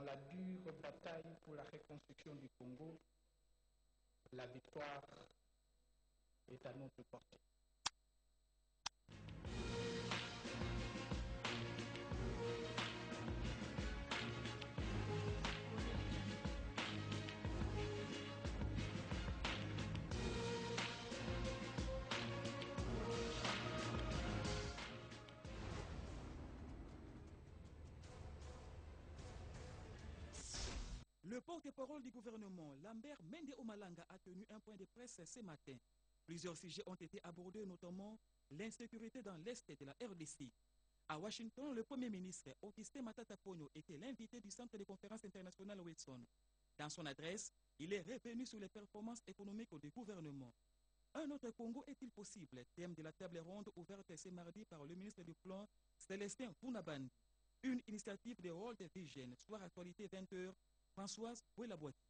dans la dure bataille pour la reconstruction du Congo, la victoire est à notre portée. Le porte-parole du gouvernement, Lambert Mende Omalanga, a tenu un point de presse ce matin. Plusieurs sujets ont été abordés, notamment l'insécurité dans l'Est de la RDC. À Washington, le Premier ministre, Augustin Matata Ponyo, était l'invité du Centre de conférence internationale Wilson. Dans son adresse, il est revenu sur les performances économiques du gouvernement. Un autre Congo est-il possible? Thème de la table ronde ouverte ce mardi par le ministre du Plan, Célestin Pounabandi. Une initiative de World Vision, soir actualité 20h. Françoise Bouelaboiti.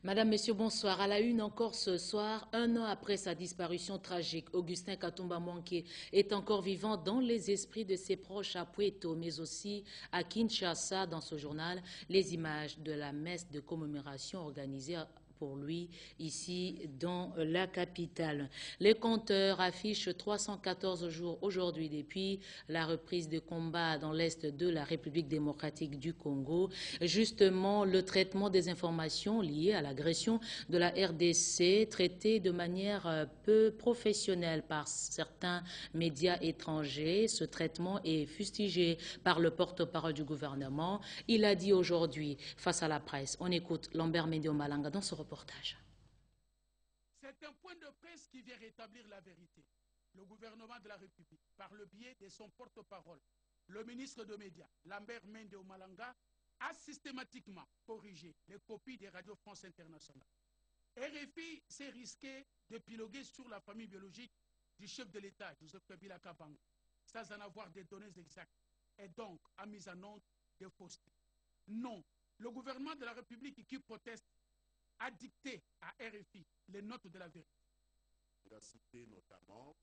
Madame, Monsieur, bonsoir. À la une encore ce soir, un an après sa disparition tragique, Augustin Katumba Mwanké est encore vivant dans les esprits de ses proches à Puerto, mais aussi à Kinshasa. Dans ce journal, les images de la messe de commémoration organisée pour lui ici dans la capitale. Les compteurs affichent 314 jours aujourd'hui depuis la reprise de combat dans l'est de la République démocratique du Congo. Justement, le traitement des informations liées à l'agression de la RDC, traité de manière peu professionnelle par certains médias étrangers. Ce traitement est fustigé par le porte-parole du gouvernement. Il a dit aujourd'hui face à la presse. On écoute Lambert Mende Omalanga dans ce reportage. C'est un point de presse qui vient rétablir la vérité. Le gouvernement de la République, par le biais de son porte-parole, le ministre des Médias, Lambert Mende Omalanga, a systématiquement corrigé les copies des radios France Internationale. RFI s'est risqué d'épiloguer sur la famille biologique du chef de l'État, Joseph Kabila Kabange, sans en avoir des données exactes, et donc a mis en onde des faussetés. Non, le gouvernement de la République qui proteste a dicté à RFI les notes de la vérité. Il a cité notamment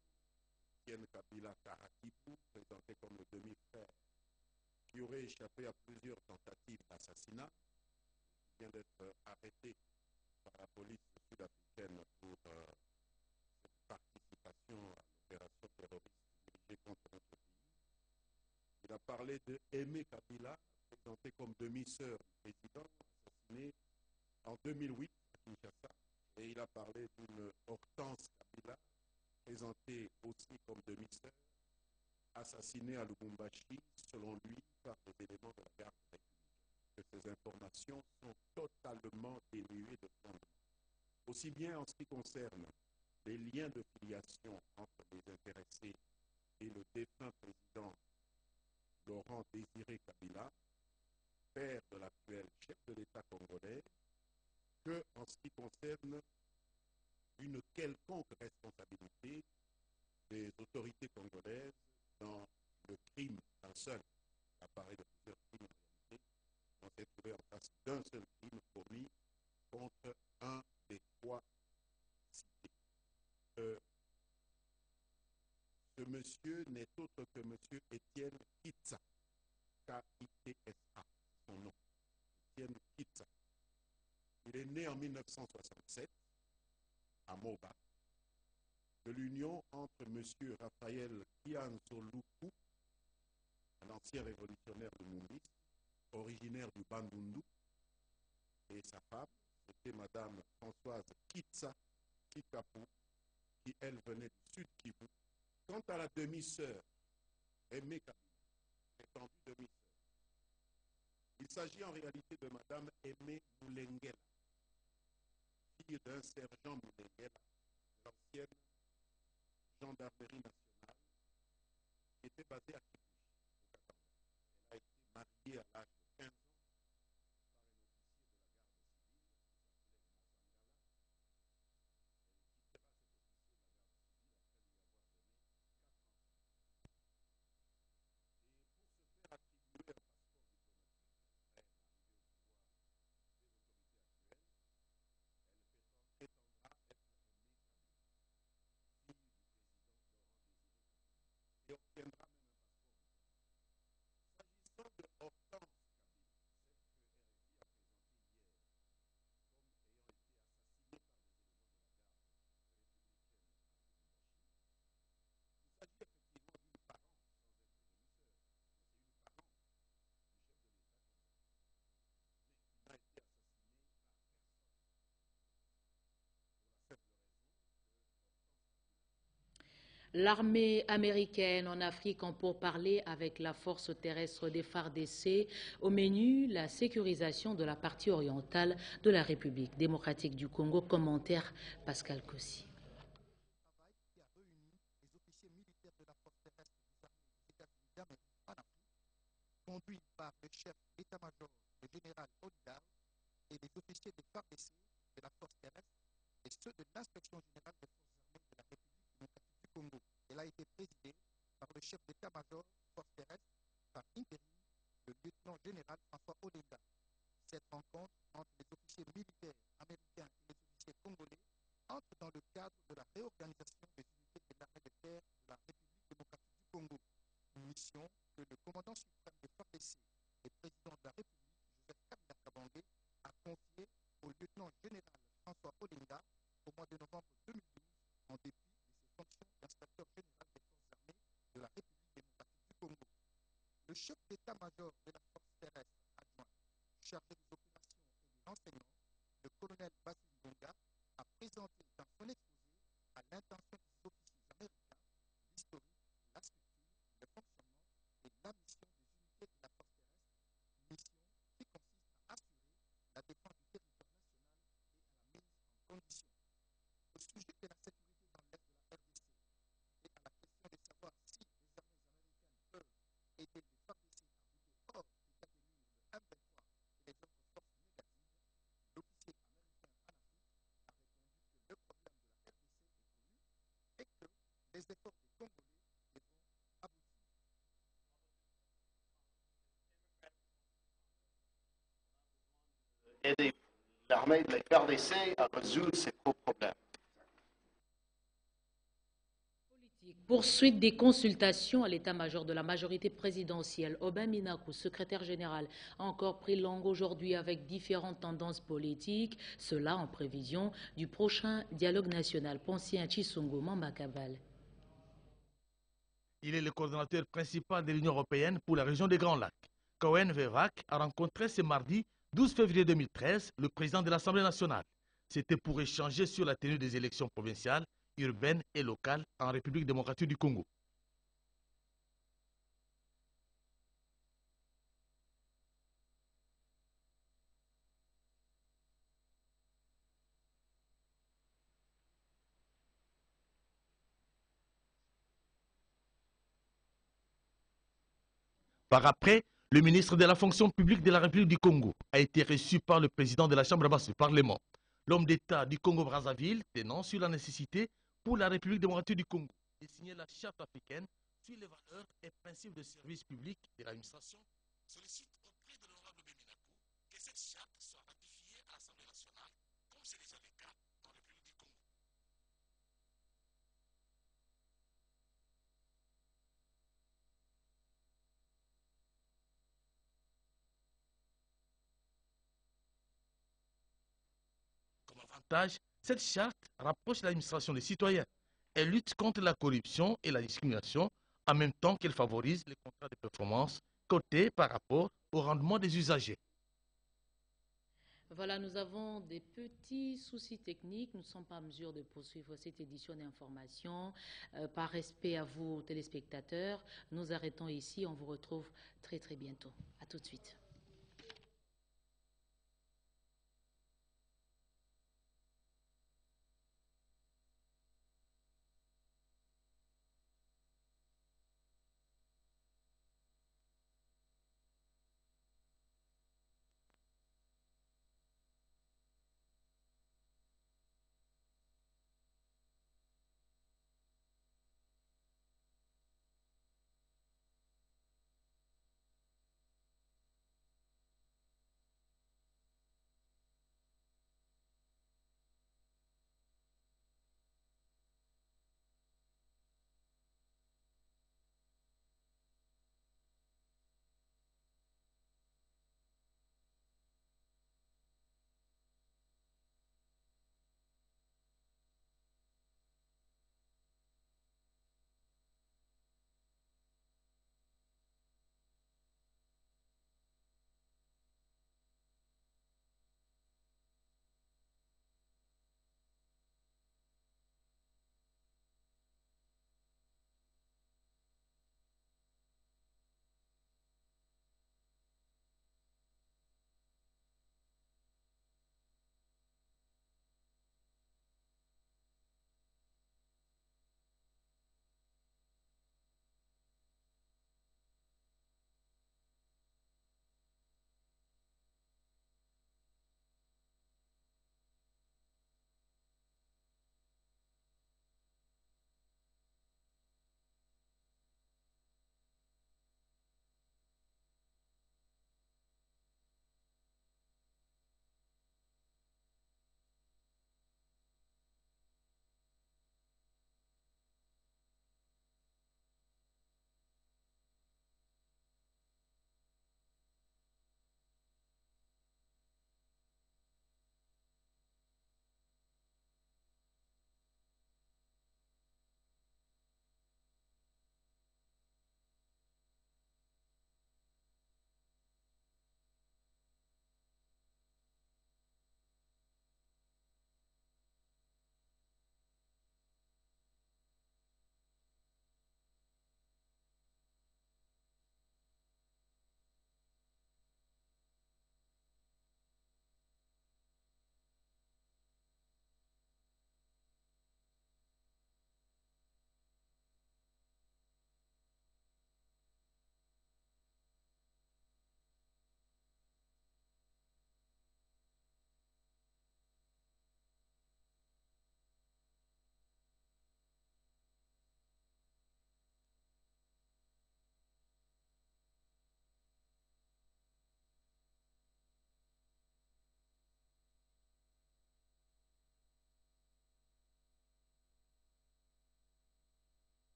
Ken Kabila Karakibou, présenté comme le demi-frère, qui aurait échappé à plusieurs tentatives d'assassinat. Il vient d'être arrêté par la police sud-africaine pour cette participation à l'opération terroriste dirigée contre notre pays. Il a parlé de Aimé Kabila, présenté comme demi-sœur du président, assassiné en 2008 à Kinshasa, et il a parlé d'une Hortense Kabila, présentée aussi comme demi-sœur, assassinée à Lubumbashi, selon lui, par des éléments de la garde républicaine. Que ces informations sont totalement dénuées de fondement. Aussi bien en ce qui concerne les liens de filiation entre les intéressés et le défunt président Laurent Désiré Kabila, père de l'actuel chef de l'État congolais, que en ce qui concerne une quelconque responsabilité des autorités congolaises dans le crime d'un seul, apparaît de plusieurs crimes en réalité, on s'est trouvé en face d'un seul crime commis contre un des trois cités. Ce monsieur n'est autre que monsieur Étienne Kitsa, K-I-T-S-A, son nom, Étienne Kitsa. Il est né en 1967 à Moba, de l'union entre M. Raphaël Kianzoluku, un ancien révolutionnaire de Mundis, originaire du Bandundu, et sa femme, c'était Mme Françoise Kitsa Kikapu, qui elle venait du Sud Kivu. Quant à la demi-sœur, Aimé Kabila, prétendue demi-sœur, il s'agit en réalité de Mme Aimé Moulengela, fille d'un sergent Moulengela, l'ancienne gendarmerie nationale, qui était basée à Kibushi, au Katanga. Elle a été mariée à l'âge de 15 ans par un officier de la garde civile qui s'appelait Mazangala. Elle quittera cet officier de la garde civile après lui avoir donné 4 ans. Et pour se faire attribuer un passeport diplomatique après l'arrivée au pouvoir des autorités actuelles, elle prétendra être Aimé Kabila, fille du président Laurent Désiré Kabila, et obtiendra même un passeport diplomatique. S'agissant de Hortense L'armée américaine en Afrique en pourparlers avec la force terrestre des FARDC. Au menu, la sécurisation de la partie orientale de la République démocratique du Congo. Commentaire Pascal Kossi. Qui a réuni les officiers militaires de la force terrestre des armées des États-Unis d'Amérique en Afrique, conduit par le chef d'état-major, le général Oudar, et les officiers des FARDC de la force terrestre et ceux de l'inspection générale des forces armées de la République démocratique du Congo. Elle a été présidée par le chef d'état-major force terrestre par intérim, le lieutenant général François Olenga. Cette rencontre entre les officiers militaires américains et les officiers congolais entre dans le cadre de la réorganisation des unités de l'armée de terre de la République démocratique du Congo. Une mission que le commandant suprême des FARDC et président de la République, Joseph Kabila Kabange, a confiée au lieutenant général François Olenga au mois de novembre 2012, en dépit de ses fonctions d'inspecteur général des forces armées de la République démocratique du Congo. Le chef d'état-major de la force terrestre adjoint, chargé des opérations et des renseignements, le colonel Basile Bonga, a présenté dans son exposé à l'intention des officiers américains l'historique, la structure, le fonctionnement et la mission des unités de la force terrestre, mission qui consiste à assurer la défense du territoire national et à la mise en condition. Au sujet de la sécurité dans l'est de la RDC et à la question de savoir si les armées américaines peuvent aider les FARDC à bouger hors d'état de nuire le M23 et les autres forces négatives, l'officier américain en Afrique a répondu que le problème de la RDC est connu et que les efforts des Congolais devront aboutir. Aider l'armée de la RDC à résoudre ses propres problèmes. Poursuite des consultations à l'état-major de la majorité présidentielle. Aubin Minakou, secrétaire général, a encore pris langue aujourd'hui avec différentes tendances politiques, cela en prévision du prochain dialogue national. Poncien Chisongo, Mamba Kabal. Il est le coordonnateur principal de l'Union européenne pour la région des Grands Lacs. Cohen Verac a rencontré ce mardi 12 février 2013 le président de l'Assemblée nationale. C'était pour échanger sur la tenue des élections provinciales, urbaines et locales en République démocratique du Congo. Par après, le ministre de la fonction publique de la République du Congo a été reçu par le président de la Chambre basse du Parlement. L'homme d'État du Congo-Brazzaville, tenant sur la nécessité pour la République démocratique du Congo de signer la charte africaine sur les valeurs et principes de service public de l'administration, sollicite auprès de l'honorable Beminakou que cette charte soit ratifiée à l'Assemblée nationale, comme c'est déjà le cas dans la République du Congo. Comme avantage, cette charte rapproche l'administration des citoyens. Elle lutte contre la corruption et la discrimination, en même temps qu'elle favorise les contrats de performance cotés par rapport au rendement des usagers. Voilà, nous avons des petits soucis techniques. Nous ne sommes pas en mesure de poursuivre cette édition d'information. Par respect à vous, téléspectateurs, nous arrêtons ici. On vous retrouve très très bientôt. À tout de suite.